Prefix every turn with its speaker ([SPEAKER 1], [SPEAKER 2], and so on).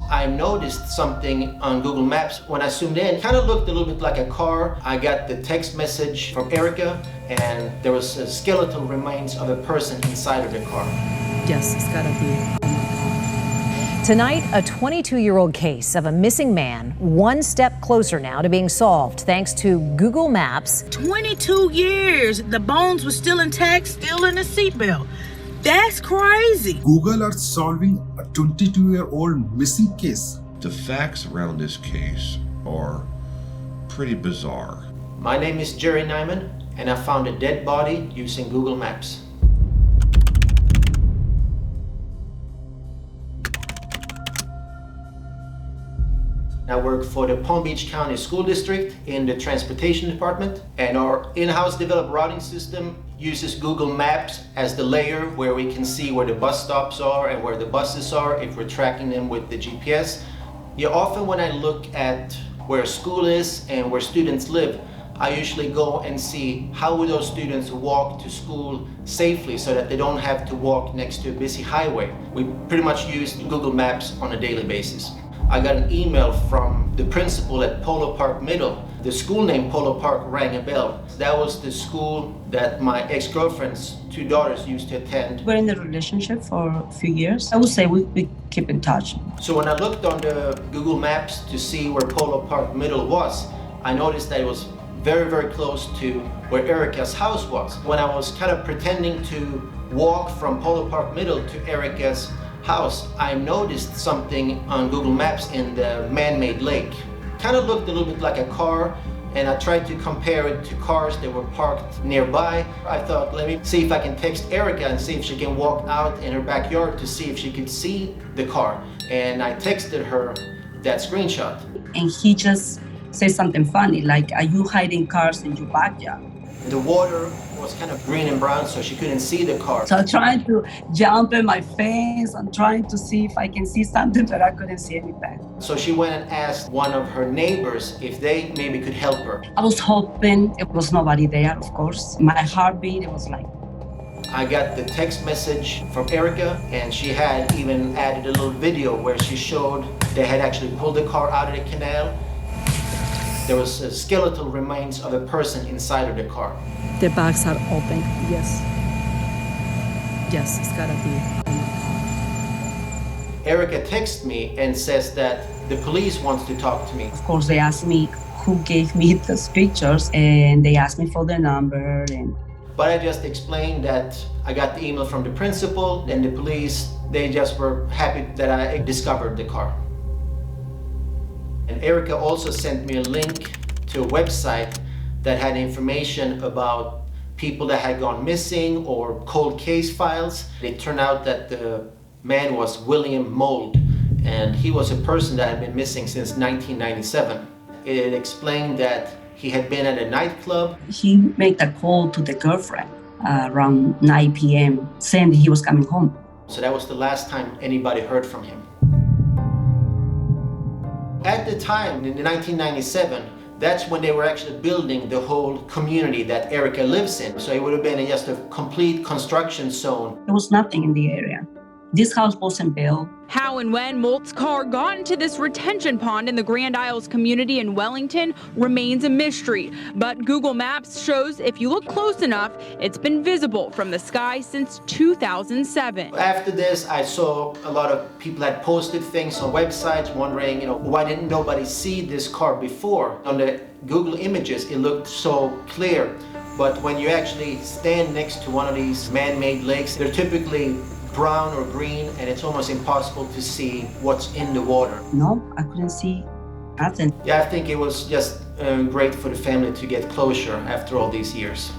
[SPEAKER 1] I noticed something on Google Maps. When I zoomed in, it kind of looked a little bit like a car. I got the text message from Erika, and there was a skeletal remains of a person inside of the car.
[SPEAKER 2] Yes, it's gotta be. Tonight, a 22-year-old case of a missing man, one step closer now to being solved thanks to Google Maps.
[SPEAKER 3] 22 years, the bones were still intact, still in the seatbelt. That's crazy.
[SPEAKER 4] Google are solving a 22-year-old missing case.
[SPEAKER 5] The facts around this case are pretty bizarre.
[SPEAKER 1] My name is Jerry and Nyman, and I found a dead body using Google Maps. I work for the Palm Beach County School District in the Transportation Department, and our in-house developed routing system uses Google Maps as the layer where we can see where the bus stops are and where the buses are if we're tracking them with the GPS. Yeah, often when I look at where a school is and where students live, I usually go and see how would those students walk to school safely so that they don't have to walk next to a busy highway. We pretty much use Google Maps on a daily basis. I got an email from the principal at Polo Park Middle. The school name Polo Park rang a bell. That was the school that my ex-girlfriend's two daughters used to attend.
[SPEAKER 6] We're in a relationship for a few years. I would say we keep in touch.
[SPEAKER 1] So when I looked on the Google Maps to see where Polo Park Middle was, I noticed that it was very, very close to where Erika's house was. When I was kind of pretending to walk from Polo Park Middle to Erika's house, I noticed something on Google Maps in the man-made lake. Kind of looked a little bit like a car, and I tried to compare it to cars that were parked nearby. I thought, let me see if I can text Erika and see if she can walk out in her backyard to see if she could see the car. And I texted her that screenshot.
[SPEAKER 6] And he just said something funny, like, are you hiding cars in your backyard?
[SPEAKER 1] The water was kind of green and brown, so she couldn't see the car.
[SPEAKER 6] So I'm trying to jump in my fence. I'm trying to see if I can see something, but I couldn't see anything.
[SPEAKER 1] So she went and asked one of her neighbors if they maybe could help her.
[SPEAKER 6] I was hoping it was nobody there, of course. My heartbeat, it was like...
[SPEAKER 1] I got the text message from Erika, and she had even added a little video where she showed they had actually pulled the car out of the canal. There was a skeletal remains of a person inside of the car.
[SPEAKER 2] The bags are open, yes. Yes, it's gotta be.
[SPEAKER 1] Erika texts me and says that the police wants to talk to me.
[SPEAKER 6] Of course, they asked me who gave me those pictures, and they asked me for the number.
[SPEAKER 1] But I just explained that I got the email from the principal, and the police, they just were happy that I discovered the car. And Erika also sent me a link to a website that had information about people that had gone missing or cold case files. It turned out that the man was William Mold, and he was a person that had been missing since 1997. It explained that he had been at a nightclub.
[SPEAKER 6] He made a call to the girlfriend around 9 p.m. saying that he was coming home.
[SPEAKER 1] So that was the last time anybody heard from him. At the time, in 1997, that's when they were actually building the whole community that Erika lives in. So it would have been just a complete construction zone.
[SPEAKER 6] There was nothing in the area. This house wasn't built.
[SPEAKER 7] How and when Molt's car got into this retention pond in the Grand Isles community in Wellington remains a mystery. But Google Maps shows if you look close enough, it's been visible from the sky since 2007.
[SPEAKER 1] After this, I saw a lot of people had posted things on websites wondering, why didn't nobody see this car before? On the Google images, it looked so clear. But when you actually stand next to one of these man-made lakes, they're typically brown or green, and it's almost impossible to see what's in the water.
[SPEAKER 6] No, I couldn't see nothing.
[SPEAKER 1] Yeah, I think it was just great for the family to get closure after all these years.